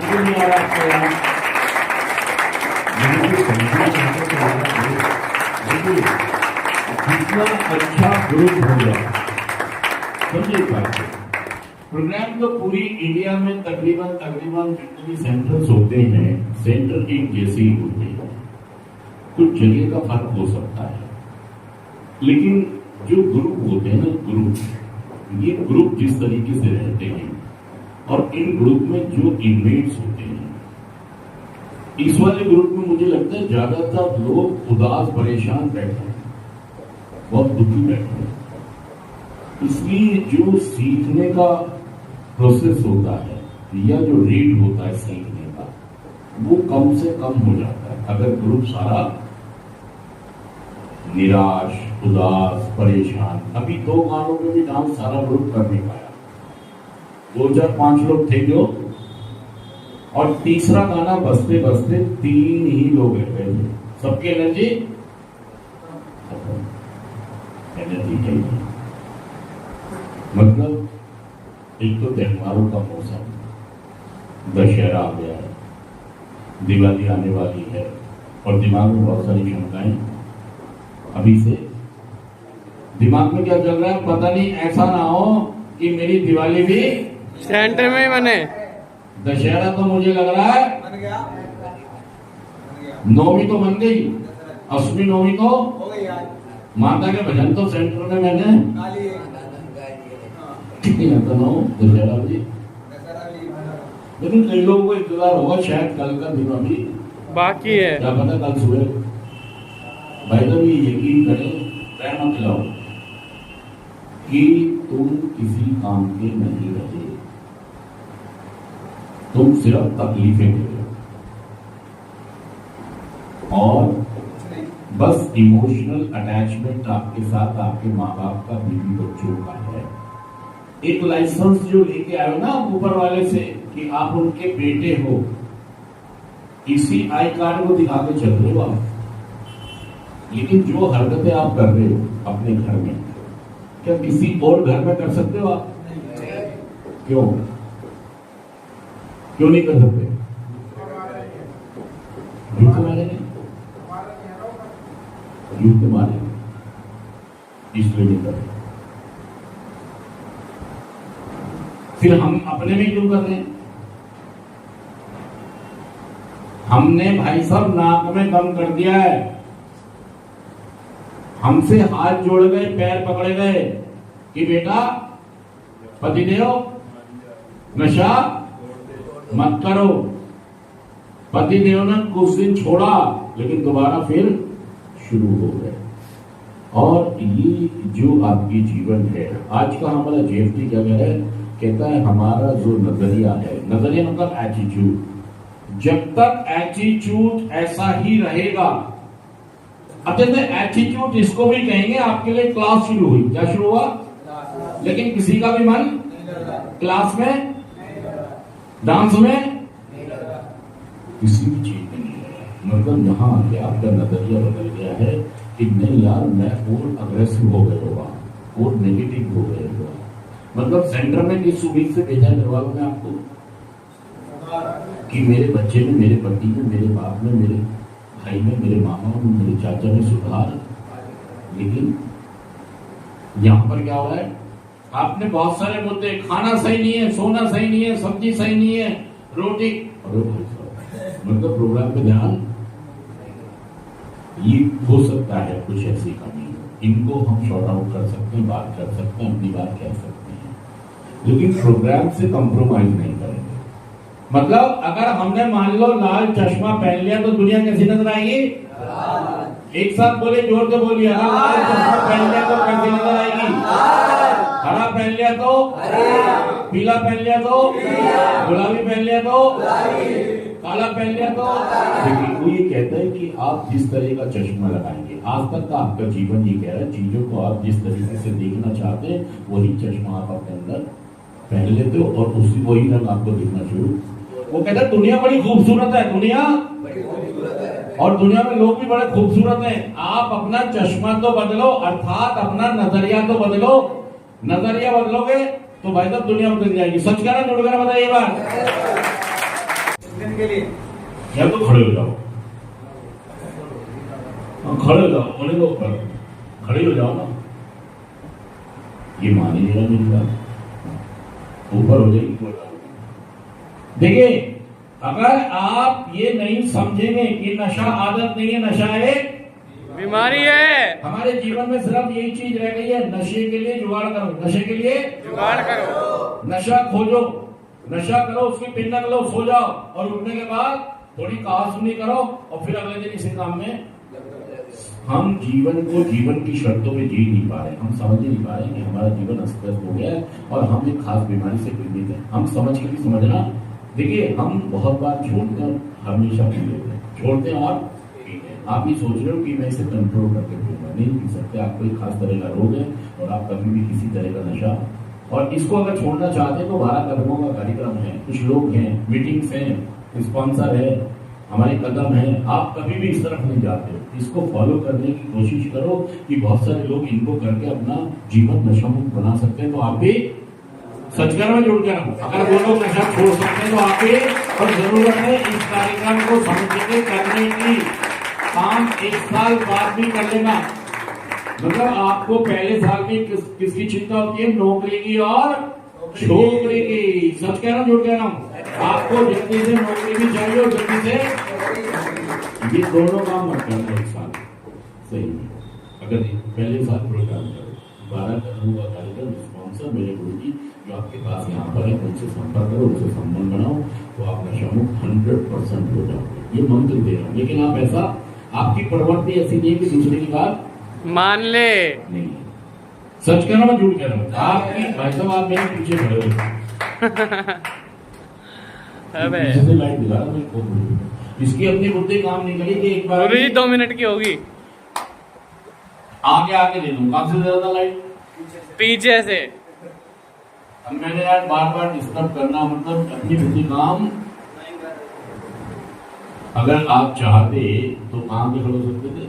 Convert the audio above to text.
नहीं आ रहा आपको यहाँ मुझे समझना चाहते थे देखिए कितना अच्छा ग्रुप हो गया। समझिए बात, प्रोग्राम तो पूरी इंडिया में तकरीबन जितने भी सेंटर्स होते हैं, सेंटर एक जैसे ही होते हैं। कुछ जगह का फर्क हो सकता है, लेकिन जो ग्रुप होते हैं ना, ये ग्रुप जिस तरीके से रहते हैं और इन ग्रुप में जो इनमेट्स होते हैं, इस वाले ग्रुप में मुझे लगता है ज्यादातर लोग उदास परेशान बैठे हैं, बहुत दुखी बैठे हैं। इसलिए जो सीखने का प्रोसेस होता है या जो रेट होता है सीखने का, वो कम से कम हो जाता है अगर ग्रुप सारा निराश, उदास, परेशान। अभी 2 गानों में भी डांस सारा ग्रुप कर नहीं पाया, 2, 4, 5 लोग थे जो, और तीसरा गाना बजते बजते 3 ही लोग रह गए थे। सबकी एनर्जी चाहिए। मतलब एक तो त्योहारों का मौसम, दशहरा आ गया है, दिवाली आने वाली है और दिमाग में बहुत सारी शंकाएं अभी से। दिमाग में क्या चल रहा है पता नहीं, ऐसा ना हो कि मेरी दिवाली भी सेंटर में ही बने। दशहरा तो मुझे लग रहा है बन गया। नौवीं तो बन गई, 8वीं 9वीं तो हो गई आज। माता के भजन तो सेंटर में मैंने काली आता ना हो दशहरा भी। दशहरा भी लेकिन कई लोगों को इंतजार होगा शायद कल का दिन अभी बाकी है। क्या पता कल सुबह। भाई तो भी यकीन करें, रहमत खिलाओ कि तुम किसी काम के नहीं रहे, तुम सिर्फ तकलीफें दे रहे हो और बस इमोशनल अटैचमेंट आपके साथ आपके माँ बाप का, बीवी बच्चों का है। एक लाइसेंस जो लेके आए हो ना ऊपर वाले से कि आप उनके बेटे हो, इसी आई कार्ड को दिखा के चल रहे हो आप। लेकिन जो हरकतें आप कर रहे हो अपने घर में, क्या किसी और घर में कर सकते हो आप? क्यों नहीं कर सकते? झूठ के मारे झूठ के मारे इसलिए नहीं कर रहे। फिर हम अपने में क्यों कर रहे हैं? हमने भाई साहब नाक में दम कर दिया है, हमसे हाथ जोड़ गए, पैर पकड़े गए कि बेटा पतिदेव नशा मत करो। पतिदेव ने कुछ दिन छोड़ा लेकिन दोबारा फिर शुरू हो गए। और ये जो आपकी जीवन है आज का, हमारा जेएफटी क्या कह रहा है, कहता है हमारा जो नजरिया है, नजरिया मतलब एटीट्यूड, जब तक एटीट्यूड ऐसा ही रहेगा। अब जैसे एटीट्यूड इसको भी कहेंगे, आपके लिए क्लास शुरू हुई, क्या शुरू हुआ? लेकिन किसी का भी मन क्लास में, डांस में, किसी भी चीज में नहीं लगा। मतलब यहाँ आके आपका नजरिया बदल गया है कि नहीं यार मैं और अग्रेसिव हो गया होगा और नेगेटिव हो गया होगा। मतलब सेंटर में किस उम्मीद से भेजा है वालों ने आपको कि मेरे बच्चे में, मेरे पति में, मेरे बाप में, मेरे भाई में, मेरे मामा में, मेरे चाचा में सुधार। लेकिन यहाँ पर क्या हो रहा है, आपने बहुत सारे मुद्दे, खाना सही नहीं है, सोना सही नहीं है, सब्जी सही नहीं है, रोटी, मतलब प्रोग्राम पे ध्यान। ये हो सकता है कुछ ऐसी कमी, इनको हम शॉर्ट आउट कर सकते हैं, बात कर सकते हैं, अपनी बात कह सकते हैं, लेकिन प्रोग्राम से कॉम्प्रोमाइज नहीं करेंगे। मतलब अगर हमने मान लो लाल चश्मा पहन लिया तो दुनिया कैसी नजर आएगी? एक साथ बोले, जोर से बोलिए, लाल चश्मा पहन लिया तो कैसी नजर आएगी? हरा पहन लिया तो, पीला पहन लिया तो, गुलाबी पहन लिया तो, काला पहन लिया तो। देखिए वो ये कहता है कि आप जिस तरह का चश्मा लगाएंगे, आज तक का आपका जीवन ये कह रहा है, चीजों को आप जिस तरीके से देखना चाहते हैं वही चश्मा आप अपने अंदर पहन लेते हो और उसी वही रंग आपको दिखना शुरू। वो कहता है दुनिया बड़ी खूबसूरत है, दुनिया और दुनिया में लोग भी बड़े खूबसूरत हैं। आप अपना चश्मा तो बदलो, अर्थात अपना नजरिया तो बदलो। नजरिया बदलोगे तो भाई साहब दुनिया बदल जाएगी। सच कहना, झूठ कहना, बताइए बात। के लिए या तो खड़े हो जाओ, खड़े हो जाओ, बोले तो खड़े हो जाओ ना। ये मानिएगा मेरी बात, ऊपर हो जाएगी। देखिए, अगर आप ये नहीं समझेंगे कि नशा आदत नहीं है, नशा एक बीमारी है। हमारे जीवन में सिर्फ यही चीज रह गई है, नशे के लिए जुगाड़ करो, नशे के लिए जुगाड़ करो, नशा खोजो, नशा करो, उसकी पिन्ना लो, सो जाओ और उठने के बाद थोड़ी कहा सुनी करो और फिर अगले दिन इसी काम में। हम जीवन को जीवन की शर्तों में जी नहीं पा रहे, हम समझ नहीं पा रहे कि हमारा जीवन अस्त व्यस्त हो गया है और हम एक खास बीमारी से पीड़ित हैं। हम समझ के भी समझना। देखिए, हम बहुत बार छोड़ते हैं, हमेशा पी लेते हैं, छोड़ते हैं और पीते हैं। आप ये सोच रहे हो कि मैं इसे कंट्रोल करके पीऊंगा, नहीं पी सकते। आपको एक खास तरह का रोग है और आप कभी भी किसी तरह का नशा, और इसको अगर छोड़ना चाहते हैं तो 12 कदमों का कार्यक्रम है, कुछ लोग हैं, मीटिंग्स हैं, स्पॉन्सर है, हमारे कदम है। आप कभी भी इस तरफ नहीं जाते हो, इसको फॉलो करने की कोशिश करो कि बहुत सारे लोग इनको करके अपना जीवन नशा मुक्त बना सकते हैं। तो आप भी सचकर में जुड़ कर, अगर वो लोग नशा छोड़ सकते हैं तो आप भी। और जरूरत है इस कार्यक्रम को समझने करने की, काम 1 साल बाद भी कर लेना। मतलब आपको पहले साल में किसकी चिंता होती है? नौकरी की और छोकरी की। सच कह रहा हूँ, झूठ कह रहा हूँ? आपको जल्दी से नौकरी भी चाहिए और जल्दी से ये दोनों काम मत करना एक साल सही में। अगर पहले साल प्रोग्राम करो, 12 कदमों का कार्यक्रम, स्पॉन्सर मेरे गुरु जी जो आपके पास यहाँ पर है, उनसे संपर्क करो, उनसे संबंध बनाओ, तो आप नशा मुक्त 100% हो जाओगे। ये मंत्र दे रहा हूँ, लेकिन आप ऐसा, आपकी प्रवृत्ति ऐसी नहीं है कि दूसरे की बात मान ले। नहीं, सच कह रहा हूँ, झूठ कह रहा हूँ? आपकी भाई साहब, आप मेरे पीछे खड़े हो, अबे से लाइट दिला रहा मैं, इसकी अपनी बुद्धि काम नहीं करी कि एक बार गुरु जी 2 मिनट की होगी, आगे आगे दे दूं। कहाँ से दे रहा लाइट? पीछे से। अब मैंने यार बार बार डिस्टर्ब करना, मतलब अपनी बुद्धि काम। अगर आप चाहते तो कहाँ पे खड़े हो सकते थे?